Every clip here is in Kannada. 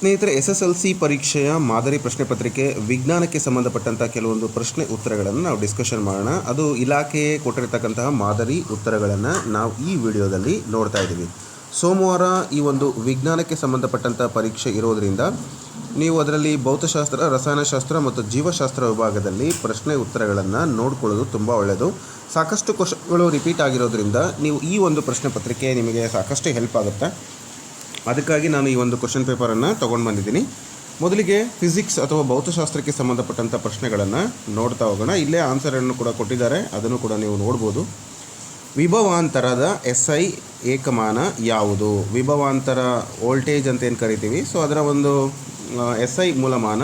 ಸ್ನೇಹಿತರೆ, SSLC ಪರೀಕ್ಷೆಯ ಮಾದರಿ ಪ್ರಶ್ನೆ ಪತ್ರಿಕೆ ವಿಜ್ಞಾನಕ್ಕೆ ಸಂಬಂಧಪಟ್ಟಂಥ ಕೆಲವೊಂದು ಪ್ರಶ್ನೆ ಉತ್ತರಗಳನ್ನು ನಾವು ಡಿಸ್ಕಷನ್ ಮಾಡೋಣ. ಅದು ಇಲಾಖೆ ಕೊಟ್ಟಿರತಕ್ಕಂತಹ ಮಾದರಿ ಉತ್ತರಗಳನ್ನು ನಾವು ಈ ವಿಡಿಯೋದಲ್ಲಿ ನೋಡ್ತಾ ಇದ್ದೀವಿ. ಸೋಮವಾರ ಈ ಒಂದು ವಿಜ್ಞಾನಕ್ಕೆ ಸಂಬಂಧಪಟ್ಟಂಥ ಪರೀಕ್ಷೆ ಇರೋದರಿಂದ ನೀವು ಅದರಲ್ಲಿ ಭೌತಶಾಸ್ತ್ರ, ರಸಾಯನಶಾಸ್ತ್ರ ಮತ್ತು ಜೀವಶಾಸ್ತ್ರ ವಿಭಾಗದಲ್ಲಿ ಪ್ರಶ್ನೆ ಉತ್ತರಗಳನ್ನು ನೋಡ್ಕೊಳ್ಳೋದು ತುಂಬ ಒಳ್ಳೆಯದು. ಸಾಕಷ್ಟು ಕ್ವಶನ್ಗಳು ರಿಪೀಟ್ ಆಗಿರೋದ್ರಿಂದ ನೀವು ಈ ಒಂದು ಪ್ರಶ್ನೆ ಪತ್ರಿಕೆ ನಿಮಗೆ ಸಾಕಷ್ಟು ಹೆಲ್ಪ್ ಆಗುತ್ತೆ. ಅದಕ್ಕಾಗಿ ನಾನು ಈ ಒಂದು ಕ್ವಶನ್ ಪೇಪರನ್ನು ತೊಗೊಂಡು ಬಂದಿದ್ದೀನಿ. ಮೊದಲಿಗೆ ಫಿಸಿಕ್ಸ್ ಅಥವಾ ಭೌತಶಾಸ್ತ್ರಕ್ಕೆ ಸಂಬಂಧಪಟ್ಟಂಥ ಪ್ರಶ್ನೆಗಳನ್ನು ನೋಡ್ತಾ ಹೋಗೋಣ. ಇಲ್ಲೇ ಆನ್ಸರನ್ನು ಕೂಡ ಕೊಟ್ಟಿದ್ದಾರೆ, ಅದನ್ನು ಕೂಡ ನೀವು ನೋಡ್ಬೋದು. ವಿಭವಾಂತರದ SI ಏಕಮಾನ ಯಾವುದು? ವಿಭವಾಂತರ ವೋಲ್ಟೇಜ್ ಅಂತ ಏನು ಕರಿತೀವಿ, ಸೊ ಅದರ ಒಂದು SI ಮೂಲಮಾನ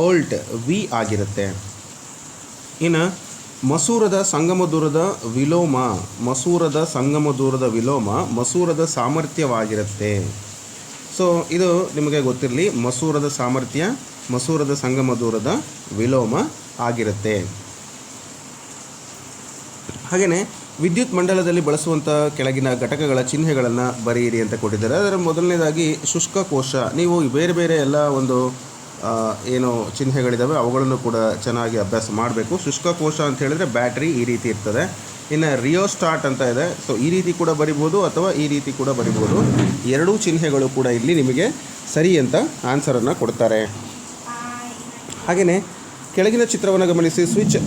ವೋಲ್ಟ್ V ಆಗಿರುತ್ತೆ. ಇನ್ನು ಮಸೂರದ ಸಂಗಮ ದೂರದ ವಿಲೋಮ ಮಸೂರದ ಸಾಮರ್ಥ್ಯವಾಗಿರುತ್ತೆ. ಸೊ ಇದು ನಿಮಗೆ ಗೊತ್ತಿರಲಿ, ಮಸೂರದ ಸಾಮರ್ಥ್ಯ ಮಸೂರದ ಸಂಗಮ ದೂರದ ವಿಲೋಮ ಆಗಿರುತ್ತೆ. ಹಾಗೆಯೇ ವಿದ್ಯುತ್ ಮಂಡಲದಲ್ಲಿ ಬಳಸುವಂಥ ಕೆಳಗಿನ ಘಟಕಗಳ ಚಿಹ್ನೆಗಳನ್ನು ಬರೆಯಿರಿ ಅಂತ ಕೊಟ್ಟಿದ್ದಾರೆ. ಅದರ ಮೊದಲನೇದಾಗಿ ಶುಷ್ಕ ಕೋಶ. ನೀವು ಬೇರೆ ಬೇರೆ ಎಲ್ಲ ಒಂದು ಏನು ಚಿಹ್ನೆಗಳಿದ್ದಾವೆ ಅವುಗಳನ್ನು ಕೂಡ ಚೆನ್ನಾಗಿ ಅಭ್ಯಾಸ ಮಾಡಬೇಕು. ಶುಷ್ಕ ಕೋಶ ಅಂತ ಹೇಳಿದರೆ ಬ್ಯಾಟ್ರಿ ಈ ರೀತಿ ಇರ್ತದೆ. ಇನ್ನು ರಿಯೋಸ್ಟಾಟ್ ಅಂತ ಇದೆ, ಸೊ ಈ ರೀತಿ ಕೂಡ ಬರಿಬೋದು ಅಥವಾ ಈ ರೀತಿ ಕೂಡ ಬರಿಬೋದು. ಎರಡೂ ಚಿಹ್ನೆಗಳು ಕೂಡ ಇಲ್ಲಿ ನಿಮಗೆ ಸರಿ ಅಂತ ಆನ್ಸರನ್ನು ಕೊಡ್ತಾರೆ. ಹಾಗೆಯೇ ಕೆಳಗಿನ ಚಿತ್ರವನ್ನು ಗಮನಿಸಿ. ಸ್ವಿಚ್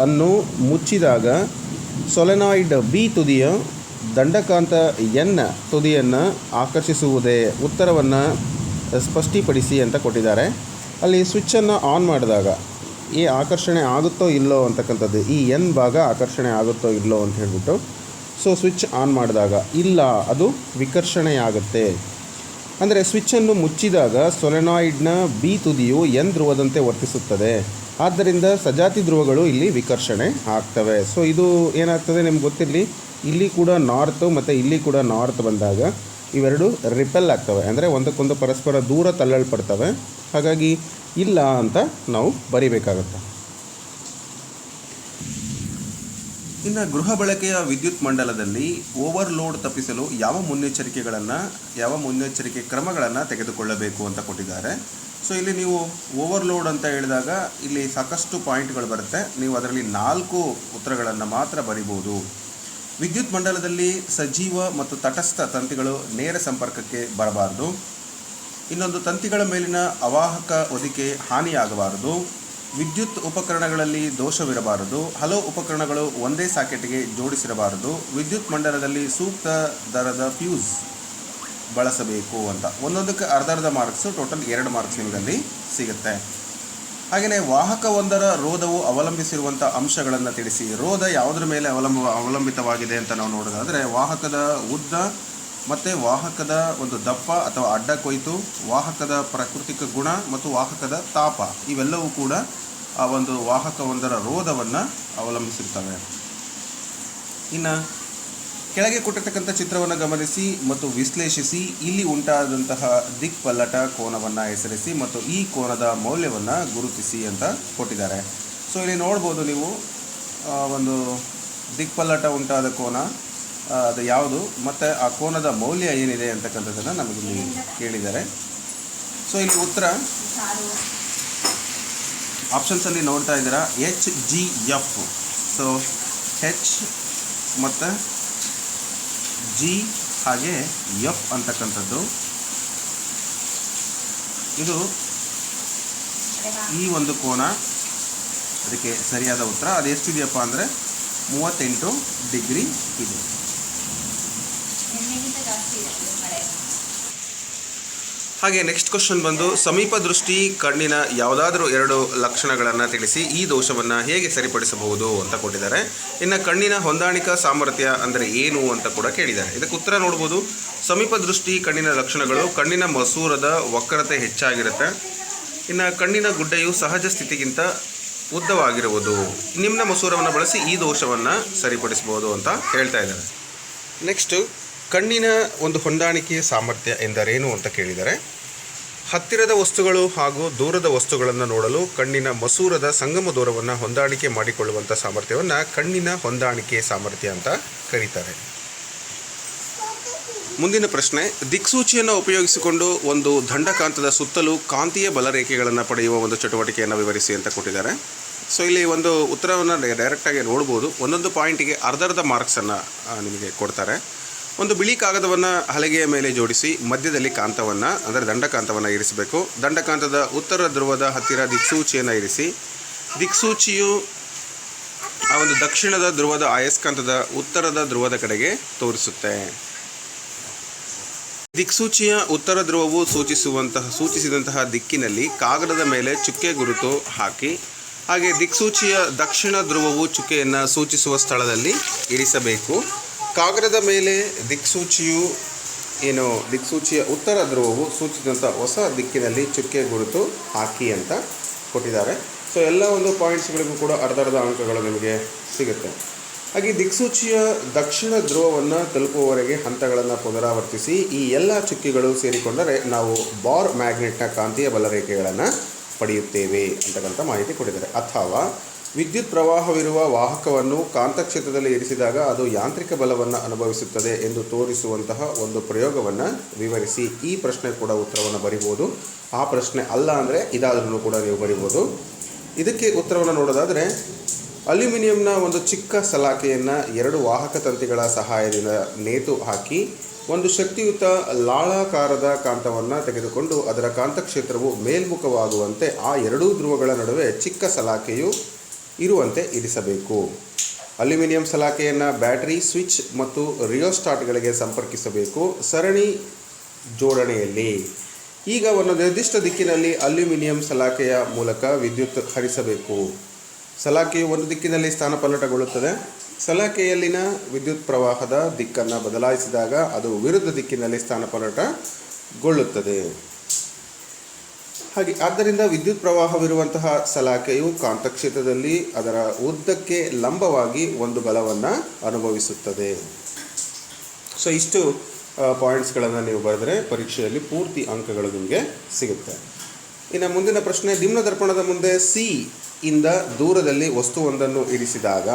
ಅನ್ನು ಮುಚ್ಚಿದಾಗ ಸೊಲೆನಾಯ್ಡ್ B ತುದಿಯ ದಂಡಕಾಂತ N ತುದಿಯನ್ನು ಆಕರ್ಷಿಸುವುದೇ? ಉತ್ತರವನ್ನು ಸ್ಪಷ್ಟೀಪಡಿಸಿ ಅಂತ ಕೊಟ್ಟಿದ್ದಾರೆ. ಅಲ್ಲಿ ಸ್ವಿಚ್ಚನ್ನು ಆನ್ ಮಾಡಿದಾಗ ಈ ಆಕರ್ಷಣೆ ಆಗುತ್ತೋ ಇಲ್ಲೋ ಅಂತಕ್ಕಂಥದ್ದು, ಈ N ಭಾಗ ಆಕರ್ಷಣೆ ಆಗುತ್ತೋ ಇಲ್ಲೋ ಅಂತ ಹೇಳ್ಬಿಟ್ಟು, ಸೊ ಸ್ವಿಚ್ ಆನ್ ಮಾಡಿದಾಗ ಇಲ್ಲ, ಅದು ವಿಕರ್ಷಣೆಯಾಗುತ್ತೆ. ಅಂದರೆ ಸ್ವಿಚ್ಚನ್ನು ಮುಚ್ಚಿದಾಗ ಸೊಲೆನಾಯ್ಡ್ನ B ತುದಿಯು N ಧ್ರುವದಂತೆ ವರ್ತಿಸುತ್ತದೆ. ಆದ್ದರಿಂದ ಸಜಾತಿ ಧ್ರುವಗಳು ಇಲ್ಲಿ ವಿಕರ್ಷಣೆ ಆಗ್ತವೆ. ಸೊ ಇದು ಏನಾಗ್ತದೆ ನಿಮ್ಗೆ ಗೊತ್ತಿರಲಿ, ಇಲ್ಲಿ ಕೂಡ ನಾರ್ತು ಮತ್ತು ಇಲ್ಲಿ ಕೂಡ ನಾರ್ತ್ ಬಂದಾಗ ಇವೆರಡು ರಿಪೆಲ್ ಆಗ್ತವೆ, ಅಂದರೆ ಒಂದಕ್ಕೊಂದು ಪರಸ್ಪರ ದೂರ ತಳ್ಳಲ್ಪಡ್ತವೆ. ಹಾಗಾಗಿ ಇಲ್ಲ ಅಂತ ನಾವು ಬರಿಬೇಕಾಗತ್ತೆ. ಇನ್ನು ಗೃಹ ಬಳಕೆಯ ವಿದ್ಯುತ್ ಮಂಡಲದಲ್ಲಿ ಓವರ್ಲೋಡ್ ತಪ್ಪಿಸಲು ಯಾವ ಮುನ್ನೆಚ್ಚರಿಕೆ ಕ್ರಮಗಳನ್ನು ತೆಗೆದುಕೊಳ್ಳಬೇಕು ಅಂತ ಕೊಟ್ಟಿದ್ದಾರೆ. ಸೊ ಇಲ್ಲಿ ನೀವು ಓವರ್ಲೋಡ್ ಅಂತ ಹೇಳಿದಾಗ ಇಲ್ಲಿ ಸಾಕಷ್ಟು ಪಾಯಿಂಟ್ಗಳು ಬರುತ್ತೆ. ನೀವು ಅದರಲ್ಲಿ 4 ಉತ್ತರಗಳನ್ನು ಮಾತ್ರ ಬರಿಬೋದು. ವಿದ್ಯುತ್ ಮಂಡಲದಲ್ಲಿ ಸಜೀವ ಮತ್ತು ತಟಸ್ಥ ತಂತಿಗಳು ನೇರ ಸಂಪರ್ಕಕ್ಕೆ ಬರಬಾರದು. ಇನ್ನೊಂದು, ತಂತಿಗಳ ಮೇಲಿನ ಅವಾಹಕ ಹೊದಿಕೆ ಹಾನಿಯಾಗಬಾರದು. ವಿದ್ಯುತ್ ಉಪಕರಣಗಳಲ್ಲಿ ದೋಷವಿರಬಾರದು. ಹಲವು ಉಪಕರಣಗಳು ಒಂದೇ ಸಾಕೆಟ್ಗೆ ಜೋಡಿಸಿರಬಾರದು. ವಿದ್ಯುತ್ ಮಂಡಲದಲ್ಲಿ ಸೂಕ್ತ ದರದ ಫ್ಯೂಸ್ ಬಳಸಬೇಕು ಅಂತ. ಒಂದೊಂದಕ್ಕೆ ಅರ್ಧ ಮಾರ್ಕ್ಸು, ಟೋಟಲ್ 2 ಮಾರ್ಕ್ಸ್ ನಿಮಗಲ್ಲಿ ಸಿಗುತ್ತೆ. ಹಾಗೆಯೇ ವಾಹಕವೊಂದರ ರೋಧವು ಅವಲಂಬಿಸಿರುವಂಥ ಅಂಶಗಳನ್ನು ತಿಳಿಸಿ. ರೋಧ ಯಾವುದರ ಮೇಲೆ ಅವಲಂಬಿತವಾಗಿದೆ ಅಂತ ನಾವು ನೋಡೋದಾದರೆ ವಾಹಕದ ಉದ್ದ ಮತ್ತು ವಾಹಕದ ಒಂದು ದಪ್ಪ ಅಥವಾ ಅಡ್ಡ ಕೊಯ್ತು, ವಾಹಕದ ಪ್ರಾಕೃತಿಕ ಗುಣ ಮತ್ತು ವಾಹಕದ ತಾಪ, ಇವೆಲ್ಲವೂ ಕೂಡ ಆ ಒಂದು ವಾಹಕವೊಂದರ ರೋಧವನ್ನು ಅವಲಂಬಿಸಿರ್ತವೆ. ಇನ್ನು ಕೆಳಗೆ ಕೊಟ್ಟಿರ್ತಕ್ಕಂಥ ಚಿತ್ರವನ್ನು ಗಮನಿಸಿ ಮತ್ತು ವಿಶ್ಲೇಷಿಸಿ. ಇಲ್ಲಿ ಉಂಟಾದಂತಹ ದಿಕ್ಪಲ್ಲಟ ಕೋನವನ್ನು ಹೆಸರಿಸಿ ಮತ್ತು ಈ ಕೋನದ ಮೌಲ್ಯವನ್ನು ಗುರುತಿಸಿ ಅಂತ ಕೊಟ್ಟಿದ್ದಾರೆ. ಸೊ ಇಲ್ಲಿ ನೋಡ್ಬೋದು ನೀವು ಒಂದು ದಿಕ್ಪಲ್ಲಟ ಉಂಟಾದ ಕೋನ ಅದು ಯಾವುದು ಮತ್ತು ಆ ಕೋನದ ಮೌಲ್ಯ ಏನಿದೆ ಅಂತಕ್ಕಂಥದ್ದನ್ನು ನಮಗಿಲ್ಲಿ ಕೇಳಿದ್ದಾರೆ. ಸೊ ಇಲ್ಲಿ ಉತ್ತರ ಆಪ್ಷನ್ಸಲ್ಲಿ ನೋಡ್ತಾ ಇದ್ದೀರಾ, HGF. ಸೊ H ಮತ್ತು G ಹಾಗೆ F ಅಂತಕ್ಕಂಥದ್ದು, ಇದು ಈ ಒಂದು ಕೋನ, ಅದಕ್ಕೆ ಸರಿಯಾದ ಉತ್ತರ. ಅದು ಎಷ್ಟಿದೆಯಪ್ಪ ಅಂದರೆ 38 ಡಿಗ್ರಿ ಇದೆ. ಹಾಗೆ ನೆಕ್ಸ್ಟ್ ಕ್ವಶನ್ ಬಂದು ಸಮೀಪ ದೃಷ್ಟಿ ಕಣ್ಣಿನ ಯಾವುದಾದ್ರೂ 2 ಲಕ್ಷಣಗಳನ್ನು ತಿಳಿಸಿ. ಈ ದೋಷವನ್ನು ಹೇಗೆ ಸರಿಪಡಿಸಬಹುದು ಅಂತ ಕೊಟ್ಟಿದ್ದಾರೆ. ಇನ್ನು ಕಣ್ಣಿನ ಹೊಂದಾಣಿಕಾ ಸಾಮರ್ಥ್ಯ ಅಂದರೆ ಏನು ಅಂತ ಕೂಡ ಕೇಳಿದ್ದಾರೆ. ಇದಕ್ಕೆ ಉತ್ತರ ನೋಡ್ಬೋದು. ಸಮೀಪ ದೃಷ್ಟಿ ಕಣ್ಣಿನ ಲಕ್ಷಣಗಳು: ಕಣ್ಣಿನ ಮಸೂರದ ವಕ್ರತೆ ಹೆಚ್ಚಾಗಿರುತ್ತೆ. ಇನ್ನು ಕಣ್ಣಿನ ಗುಡ್ಡೆಯು ಸಹಜ ಸ್ಥಿತಿಗಿಂತ ಉದ್ದವಾಗಿರುವುದು. ನಿಮ್ನ ಮಸೂರವನ್ನು ಬಳಸಿ ಈ ದೋಷವನ್ನು ಸರಿಪಡಿಸಬಹುದು ಅಂತ ಹೇಳ್ತಾ ಇದ್ದಾರೆ. ನೆಕ್ಸ್ಟು ಕಣ್ಣಿನ ಒಂದು ಹೊಂದಾಣಿಕೆಯ ಸಾಮರ್ಥ್ಯ ಎಂದರೇನು ಅಂತ ಕೇಳಿದ್ದಾರೆ. ಹತ್ತಿರದ ವಸ್ತುಗಳು ಹಾಗೂ ದೂರದ ವಸ್ತುಗಳನ್ನು ನೋಡಲು ಕಣ್ಣಿನ ಮಸೂರದ ಸಂಗಮ ದೂರವನ್ನು ಹೊಂದಾಣಿಕೆ ಮಾಡಿಕೊಳ್ಳುವಂಥ ಸಾಮರ್ಥ್ಯವನ್ನು ಕಣ್ಣಿನ ಹೊಂದಾಣಿಕೆ ಸಾಮರ್ಥ್ಯ ಅಂತ ಕರೀತಾರೆ. ಮುಂದಿನ ಪ್ರಶ್ನೆ, ದಿಕ್ಸೂಚಿಯನ್ನು ಉಪಯೋಗಿಸಿಕೊಂಡು ಒಂದು ದಂಡಕಾಂತದ ಸುತ್ತಲೂ ಕಾಂತೀಯ ಬಲರೇಖೆಗಳನ್ನು ಪಡೆಯುವ ಒಂದು ಚಟುವಟಿಕೆಯನ್ನು ವಿವರಿಸಿ ಅಂತ ಕೊಟ್ಟಿದ್ದಾರೆ. ಸೊ ಇಲ್ಲಿ ಒಂದು ಉತ್ತರವನ್ನು ಡೈರೆಕ್ಟಾಗಿ ನೋಡ್ಬೋದು. ಒಂದೊಂದು ಪಾಯಿಂಟಿಗೆ ಅರ್ಧರ್ಧ ಮಾರ್ಕ್ಸನ್ನು ನಿಮಗೆ ಕೊಡ್ತಾರೆ. ಒಂದು ಬಿಳಿ ಕಾಗದವನ್ನು ಹಲಗೆಯ ಮೇಲೆ ಜೋಡಿಸಿ ಮಧ್ಯದಲ್ಲಿ ಕಾಂತವನ್ನು ಅಂದರೆ ದಂಡಕಾಂತವನ್ನು ಇರಿಸಬೇಕು. ದಂಡಕಾಂತದ ಉತ್ತರ ಧ್ರುವದ ಹತ್ತಿರ ದಿಕ್ಸೂಚಿಯನ್ನು ಇರಿಸಿ ದಿಕ್ಸೂಚಿಯು ಆ ಒಂದು ದಕ್ಷಿಣದ ಧ್ರುವದ ಅಯಸ್ಕಾಂತದ ಉತ್ತರದ ಧ್ರುವದ ಕಡೆಗೆ ತೋರಿಸುತ್ತೆ. ದಿಕ್ಸೂಚಿಯ ಉತ್ತರ ಧ್ರುವವು ಸೂಚಿಸಿದಂತಹ ದಿಕ್ಕಿನಲ್ಲಿ ಕಾಗದದ ಮೇಲೆ ಚುಕ್ಕೆ ಗುರುತು ಹಾಕಿ ಹಾಗೆ ದಿಕ್ಸೂಚಿಯ ದಕ್ಷಿಣ ಧ್ರುವವು ಚುಕ್ಕೆಯನ್ನು ಸೂಚಿಸುವ ಸ್ಥಳದಲ್ಲಿ ಇರಿಸಬೇಕು. ಕಾಗದದ ಮೇಲೆ ದಿಕ್ಸೂಚಿಯ ಉತ್ತರ ಧ್ರುವವು ಸೂಚಿಸಿದಂಥ ಹೊಸ ದಿಕ್ಕಿನಲ್ಲಿ ಚುಕ್ಕೆ ಗುರುತು ಹಾಕಿ ಅಂತ ಕೊಟ್ಟಿದ್ದಾರೆ. ಸೊ ಎಲ್ಲ ಒಂದು ಪಾಯಿಂಟ್ಸ್ಗಳಿಗೂ ಕೂಡ ಅರ್ಧರ್ಧ ಅಂಕಗಳು ನಿಮಗೆ ಸಿಗುತ್ತೆ. ಹಾಗೆ ದಿಕ್ಸೂಚಿಯ ದಕ್ಷಿಣ ಧ್ರುವವನ್ನು ತಲುಪುವವರೆಗೆ ಹಂತಗಳನ್ನು ಪುನರಾವರ್ತಿಸಿ ಈ ಎಲ್ಲ ಚುಕ್ಕಿಗಳು ಸೇರಿಕೊಂಡರೆ ನಾವು ಬಾರ್ ಮ್ಯಾಗ್ನೆಟ್ನ ಕಾಂತೀಯ ಬಲರೇಖೆಗಳನ್ನು ಪಡೆಯುತ್ತೇವೆ ಅಂತಕ್ಕಂಥ ಮಾಹಿತಿ ಕೊಟ್ಟಿದ್ದಾರೆ. ಅಥವಾ ವಿದ್ಯುತ್ ಪ್ರವಾಹವಿರುವ ವಾಹಕವನ್ನು ಕಾಂತಕ್ಷೇತ್ರದಲ್ಲಿ ಇರಿಸಿದಾಗ ಅದು ಯಾಂತ್ರಿಕ ಬಲವನ್ನು ಅನುಭವಿಸುತ್ತದೆ ಎಂದು ತೋರಿಸುವಂತಹ ಒಂದು ಪ್ರಯೋಗವನ್ನು ವಿವರಿಸಿ. ಈ ಪ್ರಶ್ನೆ ಕೂಡ ಉತ್ತರವನ್ನು ಬರಿಬೋದು. ಆ ಪ್ರಶ್ನೆ ಅಲ್ಲ ಅಂದರೆ ಇದಾದ್ರೂ ಕೂಡ ನೀವು ಬರಿಬೋದು. ಇದಕ್ಕೆ ಉತ್ತರವನ್ನು ನೋಡೋದಾದರೆ, ಅಲ್ಯೂಮಿನಿಯಂನ ಒಂದು ಚಿಕ್ಕ ಸಲಾಕೆಯನ್ನು 2 ವಾಹಕ ತಂತಿಗಳ ಸಹಾಯದಿಂದ ನೇತು ಹಾಕಿ ಒಂದು ಶಕ್ತಿಯುತ ಲಾಳಾಕಾರದ ಕಾಂತವನ್ನು ತೆಗೆದುಕೊಂಡು ಅದರ ಕಾಂತಕ್ಷೇತ್ರವು ಮೇಲ್ಮುಖವಾಗುವಂತೆ ಆ 2 ಧ್ರುವಗಳ ನಡುವೆ ಚಿಕ್ಕ ಸಲಾಕೆಯು ಇರುವಂತೆ ಇರಿಸಬೇಕು. ಅಲ್ಯೂಮಿನಿಯಂ ಸಲಾಕೆಯನ್ನು ಬ್ಯಾಟರಿ, ಸ್ವಿಚ್ ಮತ್ತು ರಿಯೋಸ್ಟಾಟ್ಗಳಿಗೆ ಸಂಪರ್ಕಿಸಬೇಕು ಸರಣಿ ಜೋಡಣೆಯಲ್ಲಿ. ಈಗ ಒಂದು ನಿರ್ದಿಷ್ಟ ದಿಕ್ಕಿನಲ್ಲಿ ಅಲ್ಯೂಮಿನಿಯಂ ಸಲಾಕೆಯ ಮೂಲಕ ವಿದ್ಯುತ್ ಹರಿಸಬೇಕು. ಸಲಾಕೆಯು ಒಂದು ದಿಕ್ಕಿನಲ್ಲಿ ಸ್ಥಾನಪಲ್ಲಟಗೊಳ್ಳುತ್ತದೆ. ಸಲಾಕೆಯಲ್ಲಿನ ವಿದ್ಯುತ್ ಪ್ರವಾಹದ ದಿಕ್ಕನ್ನು ಬದಲಾಯಿಸಿದಾಗ ಅದು ವಿರುದ್ಧ ದಿಕ್ಕಿನಲ್ಲಿ ಸ್ಥಾನಪಲ್ಲಟಗೊಳ್ಳುತ್ತದೆ. ಹಾಗೆ ಆದ್ದರಿಂದ ವಿದ್ಯುತ್ ಪ್ರವಾಹವಿರುವಂತಹ ಸಲಾಕೆಯು ಕಾಂತಕ್ಷೇತ್ರದಲ್ಲಿ ಅದರ ಉದ್ದಕ್ಕೆ ಲಂಬವಾಗಿ ಒಂದು ಬಲವನ್ನು ಅನುಭವಿಸುತ್ತದೆ. ಸೊ ಇಷ್ಟು ಪಾಯಿಂಟ್ಸ್ಗಳನ್ನು ನೀವು ಬರೆದರೆ ಪರೀಕ್ಷೆಯಲ್ಲಿ ಪೂರ್ತಿ ಅಂಕಗಳು ನಿಮಗೆ ಸಿಗುತ್ತೆ. ಇನ್ನು ಮುಂದಿನ ಪ್ರಶ್ನೆ, ದಿಮ್ನದರ್ಪಣದ ಮುಂದೆ ಸಿ ಇಂದ ದೂರದಲ್ಲಿ ವಸ್ತುವೊಂದನ್ನು ಇರಿಸಿದಾಗ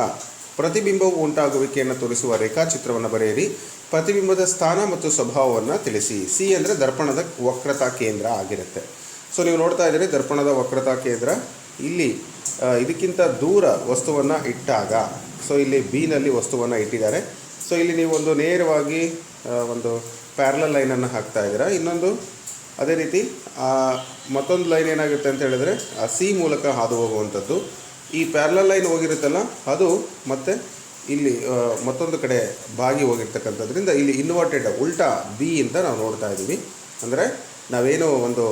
ಪ್ರತಿಬಿಂಬವು ಉಂಟಾಗುವಿಕೆಯನ್ನು ತೋರಿಸುವ ರೇಖಾಚಿತ್ರವನ್ನು ಬರೆಯಿರಿ. ಪ್ರತಿಬಿಂಬದ ಸ್ಥಾನ ಮತ್ತು ಸ್ವಭಾವವನ್ನು ತಿಳಿಸಿ. ಸಿ ಅಂದರೆ ದರ್ಪಣದ ವಕ್ರತಾ ಕೇಂದ್ರ ಆಗಿರುತ್ತೆ. ಸೊ ನೀವು ನೋಡ್ತಾ ಇದ್ದೀರಿ ದರ್ಪಣದ ವಕ್ರತಾ ಕೇಂದ್ರ ಇಲ್ಲಿ ಇದಕ್ಕಿಂತ ದೂರ ವಸ್ತುವನ್ನು ಇಟ್ಟಾಗ, ಸೊ ಇಲ್ಲಿ ಬಿನಲ್ಲಿ ವಸ್ತುವನ್ನು ಇಟ್ಟಿದ್ದಾರೆ. ಸೊ ಇಲ್ಲಿ ನೀವು ಒಂದು ನೇರವಾಗಿ ಒಂದು ಪ್ಯಾರಲಲ್ ಲೈನನ್ನು ಹಾಕ್ತಾ ಇದ್ದೀರಾ. ಇನ್ನೊಂದು ಅದೇ ರೀತಿ ಮತ್ತೊಂದು ಲೈನ್ ಏನಾಗುತ್ತೆ ಅಂತ ಹೇಳಿದರೆ ಆ ಸಿ ಮೂಲಕ ಹಾದು ಹೋಗುವಂಥದ್ದು. ಈ ಪ್ಯಾರಲಲ್ ಲೈನ್ ಹೋಗಿರುತ್ತಲ್ಲ ಅದು ಮತ್ತು ಇಲ್ಲಿ ಮತ್ತೊಂದು ಕಡೆ ಬಾಗಿ ಹೋಗಿರ್ತಕ್ಕಂಥದ್ರಿಂದ ಇಲ್ಲಿ ಇನ್ವರ್ಟೆಡ್ ಉಲ್ಟಾ ಬಿ ಅಂತ ನಾವು ನೋಡ್ತಾ ಇದ್ದೀವಿ. ಅಂದರೆ ನಾವೇನೋ ಒಂದು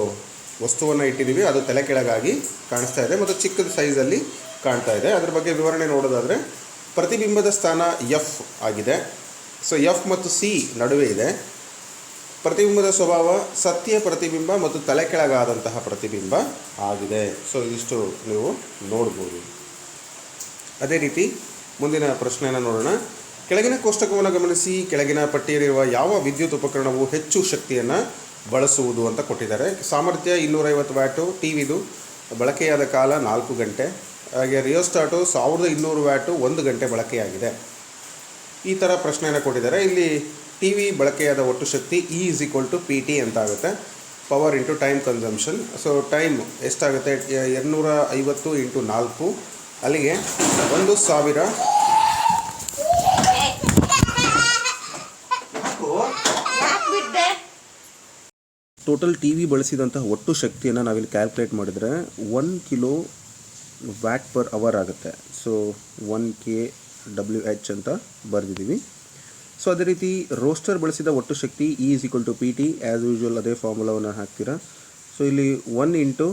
ವಸ್ತುವನ್ನು ಇಟ್ಟಿದ್ದೀವಿ ಅದು ತಲೆ ಕೆಳಗಾಗಿ ಕಾಣಿಸ್ತಾ ಇದೆ ಮತ್ತು ಚಿಕ್ಕದ ಸೈಜಲ್ಲಿ ಕಾಣ್ತಾ ಇದೆ. ಅದ್ರ ಬಗ್ಗೆ ವಿವರಣೆ ನೋಡೋದಾದರೆ ಪ್ರತಿಬಿಂಬದ ಸ್ಥಾನ ಎಫ್ ಆಗಿದೆ. ಸೊ ಎಫ್ ಮತ್ತು ಸಿ ನಡುವೆ ಇದೆ. ಪ್ರತಿಬಿಂಬದ ಸ್ವಭಾವ ಸತ್ಯ ಪ್ರತಿಬಿಂಬ ಮತ್ತು ತಲೆ ಕೆಳಗಾದಂತಹ ಪ್ರತಿಬಿಂಬ ಆಗಿದೆ. ಸೊ ಇದಿಷ್ಟು ನೀವು ನೋಡ್ಬೋದು. ಅದೇ ರೀತಿ ಮುಂದಿನ ಪ್ರಶ್ನೆಯನ್ನು ನೋಡೋಣ. ಕೆಳಗಿನ ಕೋಷ್ಟಕವನ್ನು ಗಮನಿಸಿ. ಕೆಳಗಿನ ಪಟ್ಟಿಯಲ್ಲಿರುವ ಯಾವ ವಿದ್ಯುತ್ ಉಪಕರಣವು ಹೆಚ್ಚು ಶಕ್ತಿಯನ್ನು ಬಳಸುವುದು ಅಂತ ಕೊಟ್ಟಿದ್ದಾರೆ. ಸಾಮರ್ಥ್ಯ 250 ವ್ಯಾಟು, ಟಿವಿದು ಬಳಕೆಯಾದ ಕಾಲ 4 ಗಂಟೆ, ಹಾಗೆ ರಿಯೋಸ್ಟಾಟು 1200 ವ್ಯಾಟು 1 ಗಂಟೆ ಬಳಕೆಯಾಗಿದೆ. ಈ ಥರ ಪ್ರಶ್ನೆಯನ್ನು ಕೊಟ್ಟಿದ್ದಾರೆ. ಇಲ್ಲಿ ಟಿವಿ ಬಳಕೆಯಾದ ಒಟ್ಟು ಶಕ್ತಿ E=PT ಅಂತ ಆಗುತ್ತೆ. Power into time consumption. So time ಎಷ್ಟಾಗುತ್ತೆ? 250 × 4 ಅಲ್ಲಿಗೆ 1000. ಟೋಟಲ್ ಟಿ ವಿ ಬಳಸಿದಂತಹ ಒಟ್ಟು ಶಕ್ತಿಯನ್ನು ನಾವಿಲ್ಲಿ ಕ್ಯಾಲ್ಕುಲೇಟ್ ಮಾಡಿದರೆ 1 ಕಿಲೋ ವ್ಯಾಟ್ ಪರ್ ಅವರ್ ಆಗುತ್ತೆ. ಸೊ 1 kWh ಅಂತ ಬರೆದಿದ್ದೀವಿ. ಸೊ ಅದೇ ರೀತಿ ರೋಸ್ಟರ್ ಬಳಸಿದ ಒಟ್ಟು ಶಕ್ತಿ E=PT. ಆ್ಯಸ್ ಯೂಶ್ವಲ್ ಅದೇ ಫಾರ್ಮುಲಾವನ್ನು ಹಾಕ್ತೀರಾ. ಸೊ ಇಲ್ಲಿ 1 ಇಂಟು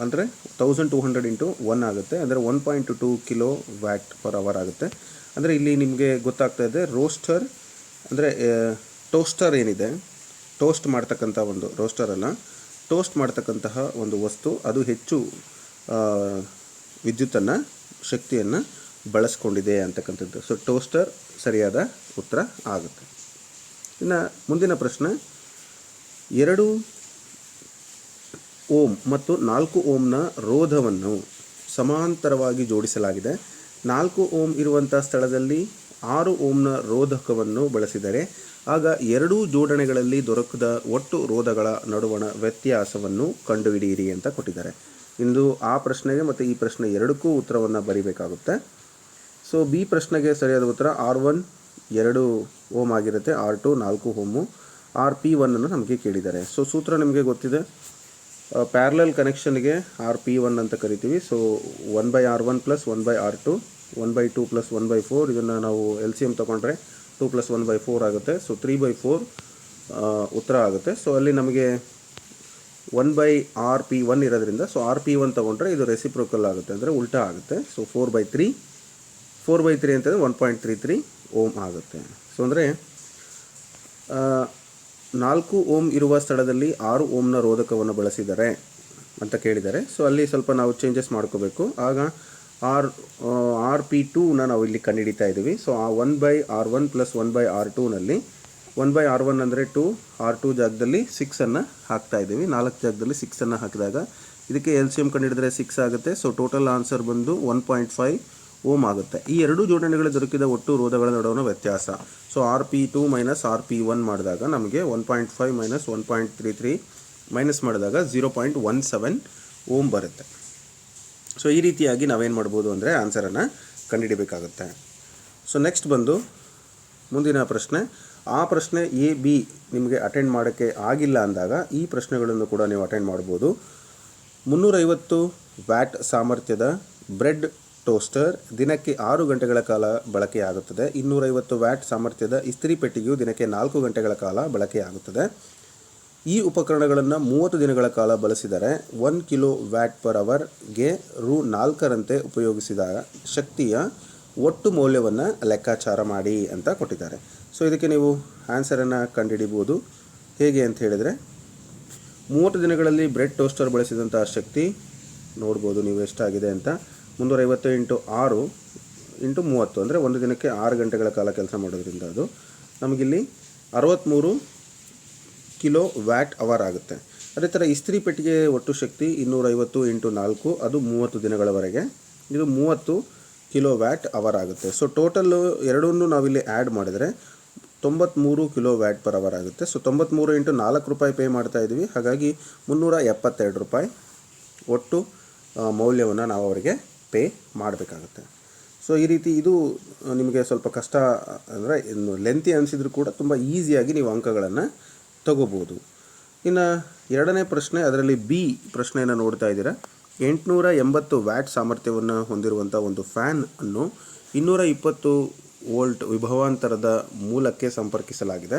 ಅಂದರೆ 1200 ಇಂಟು 1 ಆಗುತ್ತೆ. ಅಂದರೆ 1.2 ಕಿಲೋ ವ್ಯಾಟ್ ಪರ್ ಅವರ್ ಆಗುತ್ತೆ. ಅಂದರೆ ಇಲ್ಲಿ ನಿಮಗೆ ಗೊತ್ತಾಗ್ತಾ ಇದೆ ರೋಸ್ಟರ್ ಅಂದರೆ ಟೋಸ್ಟರ್ ಏನಿದೆ, ಟೋಸ್ಟ್ ಮಾಡ್ತಕ್ಕಂಥ ಒಂದು ರೋಸ್ಟರನ್ನು ಟೋಸ್ಟ್ ಮಾಡ್ತಕ್ಕಂತಹ ಒಂದು ವಸ್ತು ಅದು ಹೆಚ್ಚು ವಿದ್ಯುತ್ತನ್ನು ಶಕ್ತಿಯನ್ನು ಬಳಸ್ಕೊಂಡಿದೆ ಅಂತಕ್ಕಂಥದ್ದು. ಸೊ ಟೋಸ್ಟರ್ ಸರಿಯಾದ ಉತ್ತರ ಆಗುತ್ತೆ. ಇನ್ನು ಮುಂದಿನ ಪ್ರಶ್ನೆ, 2 ಓಮ್ ಮತ್ತು 4 ಓಮ್ನ ರೋಧವನ್ನು ಸಮಾಂತರವಾಗಿ ಜೋಡಿಸಲಾಗಿದೆ. 4 ಓಮ್ ಇರುವಂಥ ಸ್ಥಳದಲ್ಲಿ 6 ಓಮ್ನ ರೋಧಕವನ್ನು ಬಳಸಿದರೆ ಆಗ ಎರಡೂ ಜೋಡಣೆಗಳಲ್ಲಿ ದೊರಕಿದ ಒಟ್ಟು ರೋಧಗಳ ನಡುವಣ ವ್ಯತ್ಯಾಸವನ್ನು ಕಂಡುಹಿಡಿಯಿರಿ ಅಂತ ಕೊಟ್ಟಿದ್ದಾರೆ. ಇಂದು ಆ ಪ್ರಶ್ನೆಗೆ ಮತ್ತು ಈ ಪ್ರಶ್ನೆ ಎರಡಕ್ಕೂ ಉತ್ತರವನ್ನು ಬರೀಬೇಕಾಗುತ್ತೆ. ಸೊ ಬಿ ಪ್ರಶ್ನೆಗೆ ಸರಿಯಾದ ಉತ್ತರ R1 2 ಓಮ್ ಆಗಿರುತ್ತೆ, R2 4 ಓಮು, RP1 ಅನ್ನು ನಮಗೆ ಕೇಳಿದ್ದಾರೆ. ಸೊ ಸೂತ್ರ ನಿಮಗೆ ಗೊತ್ತಿದೆ, ಪ್ಯಾರಲಲ್ ಕನೆಕ್ಷನ್ಗೆ RP1 ಅಂತ ಕರಿತೀವಿ. So 1/R1 + 1/R2, 1/2 + 1/4. ಇದನ್ನು ನಾವು LCM ತೊಗೊಂಡ್ರೆ 2 + 1/4 ಆಗುತ್ತೆ. ಸೊ 3/4 ಉತ್ತರ ಆಗುತ್ತೆ. ಸೊ ಅಲ್ಲಿ ನಮಗೆ 1/RP1 ಇರೋದ್ರಿಂದ ಸೊ RP1 ತೊಗೊಂಡ್ರೆ ಇದು ರೆಸಿಪ್ರೋಕಲ್ ಆಗುತ್ತೆ, ಅಂದರೆ ಉಲ್ಟಾ ಆಗುತ್ತೆ. ಸೊ 4/3 ಅಂತಂದರೆ 1.33 ಓಮ್ ಆಗುತ್ತೆ. ಸೊ ಅಂದರೆ 4 ಓಮ್ ಇರುವ ಸ್ಥಳದಲ್ಲಿ 6 ಓಮ್ನ ರೋಧಕವನ್ನು ಬಳಸಿದ್ದಾರೆ ಅಂತ ಕೇಳಿದ್ದಾರೆ. ಸೊ ಅಲ್ಲಿ ಸ್ವಲ್ಪ ನಾವು ಚೇಂಜಸ್ ಮಾಡ್ಕೋಬೇಕು. ಆಗ RP2ನ ನಾವು ಇಲ್ಲಿ ಕಂಡುಹಿಡಿತಾ ಇದ್ದೀವಿ. ಸೊ ಆ 1/R1 + 1/R2ನಲ್ಲಿ 1/R1 ಅಂದರೆ 2, R2 ಜಾಗದಲ್ಲಿ 6 ಹಾಕ್ತಾ ಇದ್ದೀವಿ. 4 ಜಾಗದಲ್ಲಿ 6 ಹಾಕಿದಾಗ ಇದಕ್ಕೆ LCM ಕಂಡುಹಿಡಿದ್ರೆ 6 ಆಗುತ್ತೆ. ಸೊ ಟೋಟಲ್ ಆನ್ಸರ್ ಬಂದು 1.5 ಓಮ್ ಆಗುತ್ತೆ. ಈ ಎರಡೂ ಜೋಡಣೆಗಳು ದೊರಕಿದ ಒಟ್ಟು ರೋಧಗಳ ನಡುವಣ ವ್ಯತ್ಯಾಸ. ಸೊ RP2 - RP1 ಮಾಡಿದಾಗ ನಮಗೆ 1.5 - 1.33 ಮೈನಸ್ ಮಾಡಿದಾಗ 0.17 ಓಮ್ ಬರುತ್ತೆ. ಸೊ ಈ ರೀತಿಯಾಗಿ ನಾವೇನು ಮಾಡ್ಬೋದು ಅಂದರೆ ಆನ್ಸರನ್ನು ಕಂಡುಹಿಡಿಬೇಕಾಗುತ್ತೆ. ಸೊ ನೆಕ್ಸ್ಟ್ ಬಂದು ಮುಂದಿನ ಪ್ರಶ್ನೆ. ಆ ಪ್ರಶ್ನೆ AB ನಿಮಗೆ ಅಟೆಂಡ್ ಮಾಡೋಕ್ಕೆ ಆಗಿಲ್ಲ ಅಂದಾಗ ಈ ಪ್ರಶ್ನೆಗಳನ್ನು ಕೂಡ ನೀವು ಅಟೆಂಡ್ ಮಾಡ್ಬೋದು. 350 ವ್ಯಾಟ್ ಸಾಮರ್ಥ್ಯದ ಬ್ರೆಡ್ ಟೋಸ್ಟರ್ ದಿನಕ್ಕೆ 6 ಗಂಟೆಗಳ ಕಾಲ ಬಳಕೆಯಾಗುತ್ತದೆ. 250 ವ್ಯಾಟ್ ಸಾಮರ್ಥ್ಯದ ಇಸ್ತ್ರಿ ಪೆಟ್ಟಿಗೆಯು ದಿನಕ್ಕೆ 4 ಗಂಟೆಗಳ ಕಾಲ ಬಳಕೆಯಾಗುತ್ತದೆ. ಈ ಉಪಕರಣಗಳನ್ನು 30 ದಿನಗಳ ಕಾಲ ಬಳಸಿದರೆ 1 ಕಿಲೋ ವ್ಯಾಟ್ ಪರ್ ಅವರ್ಗೆ Rs. ಉಪಯೋಗಿಸಿದ ಶಕ್ತಿಯ ಒಟ್ಟು ಮೌಲ್ಯವನ್ನು ಲೆಕ್ಕಾಚಾರ ಮಾಡಿ ಅಂತ ಕೊಟ್ಟಿದ್ದಾರೆ. ಸೊ ಇದಕ್ಕೆ ನೀವು ಆನ್ಸರನ್ನು ಕಂಡುಹಿಡಿಬೋದು. ಹೇಗೆ ಅಂತ ಹೇಳಿದರೆ 30 ದಿನಗಳಲ್ಲಿ ಬ್ರೆಡ್ ಟೋಸ್ಟರ್ ಬಳಸಿದಂಥ ಶಕ್ತಿ ನೋಡ್ಬೋದು ನೀವು ಎಷ್ಟಾಗಿದೆ ಅಂತ. 350 × 6 × 30 ಅಂದರೆ ಒಂದು ದಿನಕ್ಕೆ 6 ಗಂಟೆಗಳ ಕಾಲ ಕೆಲಸ ಮಾಡೋದ್ರಿಂದ ಅದು ನಮಗಿಲ್ಲಿ 63 ಕಿಲೋ ವ್ಯಾಟ್ ಅವರ್ ಆಗುತ್ತೆ. ಅದೇ ಥರ ಇಸ್ತ್ರಿ ಪೆಟ್ಟಿಗೆ ಒಟ್ಟು ಶಕ್ತಿ 250 × 4 ಅದು 30 ದಿನಗಳವರೆಗೆ, ಇದು 30 ಕಿಲೋ ವ್ಯಾಟ್ ಅವರ್ ಆಗುತ್ತೆ. ಸೊ ಟೋಟಲ್ಲು ಎರಡನ್ನೂ ನಾವಿಲ್ಲಿ ಆ್ಯಡ್ ಮಾಡಿದರೆ 93 ಕಿಲೋ ವ್ಯಾಟ್ ಪರ್ ಅವರ್ ಆಗುತ್ತೆ. ಸೊ 93 × 4 ರೂಪಾಯಿ ಪೇ ಮಾಡ್ತಾ ಇದ್ದೀವಿ, ಹಾಗಾಗಿ 372 ರೂಪಾಯಿ ಒಟ್ಟು ಮೌಲ್ಯವನ್ನು ನಾವು ಅವರಿಗೆ ಪೇ ಮಾಡಬೇಕಾಗುತ್ತೆ. ಸೊ ಈ ರೀತಿ ಇದು ನಿಮಗೆ ಸ್ವಲ್ಪ ಕಷ್ಟ ಅಂದರೆ ಇನ್ನು ಲೆಂತಿ ಅನಿಸಿದ್ರು ಕೂಡ ತುಂಬ ಈಸಿಯಾಗಿ ನೀವು ಅಂಕಗಳನ್ನು ತಗೋಬೋದು. ಇನ್ನು ಎರಡನೇ ಪ್ರಶ್ನೆ, ಅದರಲ್ಲಿ ಬಿ ಪ್ರಶ್ನೆಯನ್ನು ನೋಡ್ತಾ ಇದ್ದೀರಾ. 880 ವ್ಯಾಟ್ ಸಾಮರ್ಥ್ಯವನ್ನು ಹೊಂದಿರುವಂಥ ಒಂದು ಫ್ಯಾನ್ ಅನ್ನು 220 ವೋಲ್ಟ್ ವಿಭವಾಂತರದ ಮೂಲಕ್ಕೆ ಸಂಪರ್ಕಿಸಲಾಗಿದೆ.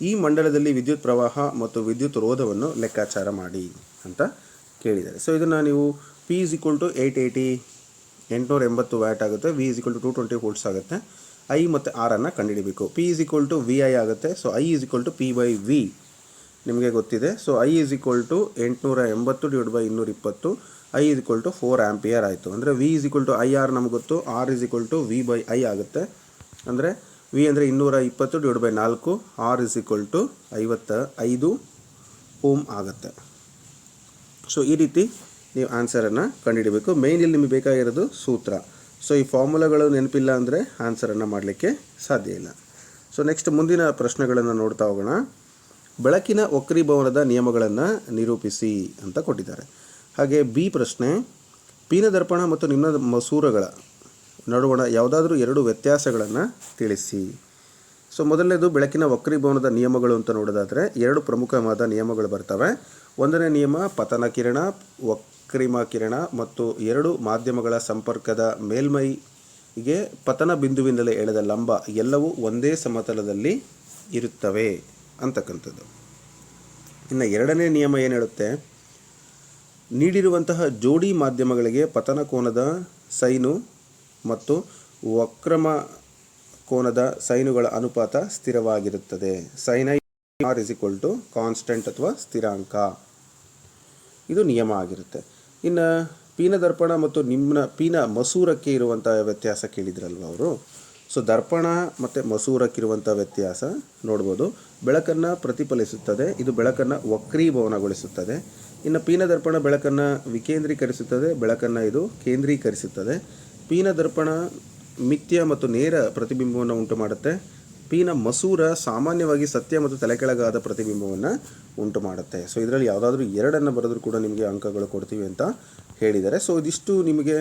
ಈ ಮಂಡಲದಲ್ಲಿ ವಿದ್ಯುತ್ ಪ್ರವಾಹ ಮತ್ತು ವಿದ್ಯುತ್ ರೋಧವನ್ನು ಲೆಕ್ಕಾಚಾರ ಮಾಡಿ ಅಂತ ಕೇಳಿದ್ದಾರೆ. ಸೊ ಇದನ್ನು ನೀವು P = 880 ವ್ಯಾಟ್ ಆಗುತ್ತೆ, V = 220 ವೋಲ್ಟ್ಸ್ ಆಗುತ್ತೆ. I ಮತ್ತು R ಅನ್ನು ಕಂಡುಹಿಡಿಬೇಕು. P = VI ಆಗುತ್ತೆ. ಸೊ I = P/V ನಿಮಗೆ ಗೊತ್ತಿದೆ. ಸೊ I = 880/220, I = 4 ಆಂಪಿಯರ್ ಆಯಿತು. ಅಂದರೆ V = IR ನಮ್ಗೆ ಗೊತ್ತು, R = V/I ಆಗುತ್ತೆ. ಅಂದರೆ V ಅಂದರೆ 220/4, R = 55 ಓಮ್ ಆಗುತ್ತೆ. ಸೊ ಈ ರೀತಿ ನೀವು ಆನ್ಸರನ್ನು ಕಂಡುಹಿಡಬೇಕು. ಮೇಯ್ನ್ ಇಲ್ಲಿ ನಿಮಗೆ ಬೇಕಾಗಿರೋದು ಸೂತ್ರ. ಸೊ ಈ ಫಾರ್ಮುಲಾಗಳು ನೆನಪಿಲ್ಲ ಅಂದರೆ ಆನ್ಸರನ್ನು ಮಾಡಲಿಕ್ಕೆ ಸಾಧ್ಯ ಇಲ್ಲ. ಸೊ ನೆಕ್ಸ್ಟ್ ಮುಂದಿನ ಪ್ರಶ್ನೆಗಳನ್ನು ನೋಡ್ತಾ ಹೋಗೋಣ. ಬೆಳಕಿನ ವಕ್ರೀಭವನದ ನಿಯಮಗಳನ್ನು ನಿರೂಪಿಸಿ ಅಂತ ಕೊಟ್ಟಿದ್ದಾರೆ. ಹಾಗೆ ಬಿ ಪ್ರಶ್ನೆ, ಪೀನದರ್ಪಣ ಮತ್ತು ನಿಮ್ನ ಮಸೂರಗಳ ನಡುವಣ ಯಾವುದಾದ್ರೂ 2 ವ್ಯತ್ಯಾಸಗಳನ್ನು ತಿಳಿಸಿ. ಸೊ ಮೊದಲನೇದು ಬೆಳಕಿನ ವಕ್ರೀಭವನದ ನಿಯಮಗಳು ಅಂತ ನೋಡೋದಾದರೆ 2 ಪ್ರಮುಖವಾದ ನಿಯಮಗಳು ಬರ್ತವೆ. ಒಂದನೇ ನಿಯಮ ಪತನ ಕಿರಣ, ವಕ್ರೀಮ ಕಿರಣ ಮತ್ತು 2 ಮಾಧ್ಯಮಗಳ ಸಂಪರ್ಕದ ಮೇಲ್ಮೈಗೆ ಪತನ ಬಿಂದುವಿನಲ್ಲೇ ಎಳೆದ ಲಂಬ ಎಲ್ಲವೂ ಒಂದೇ ಸಮತಲದಲ್ಲಿ ಇರುತ್ತವೆ ಅಂತಕ್ಕಂಥದ್ದು. ಇನ್ನು ಎರಡನೇ ನಿಯಮ ಏನು ಹೇಳುತ್ತೆ, ನೀಡಿರುವಂತಹ ಜೋಡಿ ಮಾಧ್ಯಮಗಳಿಗೆ ಪತನ ಕೋನದ ಸೈನು ಮತ್ತು ವಕ್ರಮ ಕೋನದ ಸೈನುಗಳ ಅನುಪಾತ ಸ್ಥಿರವಾಗಿರುತ್ತದೆ. ಸೈನ್ R = ಕಾನ್ಸ್ಟೆಂಟ್ ಅಥವಾ ಸ್ಥಿರಾಂಕ, ಇದು ನಿಯಮ ಆಗಿರುತ್ತೆ. ಇನ್ನು ಪೀನದರ್ಪಣ ಮತ್ತು ಪೀನ ಮಸೂರಕ್ಕೆ ಇರುವಂಥ ವ್ಯತ್ಯಾಸ ಕೇಳಿದ್ರಲ್ವ ಅವರು. ಸೊ ದರ್ಪಣ ಮತ್ತು ಮಸೂರಕ್ಕಿರುವಂಥ ವ್ಯತ್ಯಾಸ ನೋಡ್ಬೋದು. ಬೆಳಕನ್ನು ಪ್ರತಿಫಲಿಸುತ್ತದೆ, ಇದು ಬೆಳಕನ್ನು ವಕ್ರೀಭವನಗೊಳಿಸುತ್ತದೆ. ಇನ್ನು ಪೀನದರ್ಪಣ ಬೆಳಕನ್ನು ವಿಕೇಂದ್ರೀಕರಿಸುತ್ತದೆ, ಬೆಳಕನ್ನು ಇದು ಕೇಂದ್ರೀಕರಿಸುತ್ತದೆ. ಪೀನದರ್ಪಣ ಮಿಥ್ಯ ಮತ್ತು ನೇರ ಪ್ರತಿಬಿಂಬವನ್ನು ಉಂಟು ಮಾಡುತ್ತೆ. ಪಿನ ಮಸೂರ ಸಾಮಾನ್ಯವಾಗಿ ಸತ್ಯ ಮತ್ತು ತಲೆಕೆಳಗಾದ ಪ್ರತಿಬಿಂಬವನ್ನು ಉಂಟು ಮಾಡುತ್ತೆ. ಸೊ ಇದರಲ್ಲಿ ಯಾವುದಾದ್ರೂ ಎರಡನ್ನು ಬರೆದರೂ ಕೂಡ ನಿಮಗೆ ಅಂಕಗಳು ಕೊಡ್ತೀವಿ ಅಂತ ಹೇಳಿದ್ದಾರೆ. ಸೊ ಇದಿಷ್ಟು ನಿಮಗೆ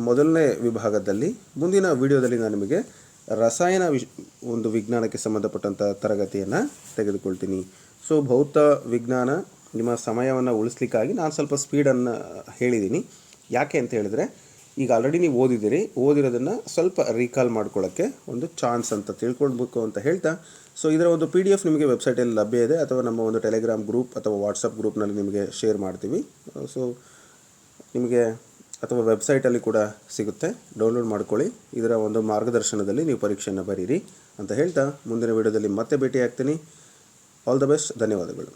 ಮೊದಲನೇ ವಿಭಾಗದಲ್ಲಿ. ಮುಂದಿನ ವಿಡಿಯೋದಲ್ಲಿ ನಾನು ನಿಮಗೆ ರಸಾಯನ ಒಂದು ವಿಜ್ಞಾನಕ್ಕೆ ಸಂಬಂಧಪಟ್ಟಂಥ ತರಗತಿಯನ್ನು ತೆಗೆದುಕೊಳ್ತೀನಿ. ಸೊ ಭೌತ ವಿಜ್ಞಾನ ನಿಮ್ಮ ಸಮಯವನ್ನು ಉಳಿಸ್ಲಿಕ್ಕಾಗಿ ನಾನು ಸ್ವಲ್ಪ ಸ್ಪೀಡನ್ನು ಹೇಳಿದ್ದೀನಿ. ಯಾಕೆ ಅಂತ ಹೇಳಿದರೆ, ಈಗ ಆಲ್ರೆಡಿ ನೀವು ಓದಿರೋದನ್ನು ಸ್ವಲ್ಪ ರೀಕಾಲ್ ಮಾಡ್ಕೊಳ್ಳೋಕ್ಕೆ ಒಂದು ಚಾನ್ಸ್ ಅಂತ ತಿಳ್ಕೊಳ್ಬೇಕು ಅಂತ ಹೇಳ್ತಾ, ಸೊ ಇದರ ಒಂದು PDF ನಿಮಗೆ ವೆಬ್ಸೈಟಲ್ಲಿ ಲಭ್ಯ ಇದೆ, ಅಥವಾ ನಮ್ಮ ಒಂದು ಟೆಲಿಗ್ರಾಮ್ ಗ್ರೂಪ್ ಅಥವಾ ವಾಟ್ಸಪ್ ಗ್ರೂಪ್ನಲ್ಲಿ ನಿಮಗೆ ಶೇರ್ ಮಾಡ್ತೀವಿ. ಸೊ ನಿಮಗೆ ಅಥವಾ ವೆಬ್ಸೈಟಲ್ಲಿ ಕೂಡ ಸಿಗುತ್ತೆ, ಡೌನ್ಲೋಡ್ ಮಾಡ್ಕೊಳ್ಳಿ. ಇದರ ಒಂದು ಮಾರ್ಗದರ್ಶನದಲ್ಲಿ ನೀವು ಪರೀಕ್ಷೆಯನ್ನು ಬರೀರಿ ಅಂತ ಹೇಳ್ತಾ ಮುಂದಿನ ವಿಡಿಯೋದಲ್ಲಿ ಮತ್ತೆ ಭೇಟಿ ಆಗ್ತೀನಿ. All the best. ಧನ್ಯವಾದಗಳು.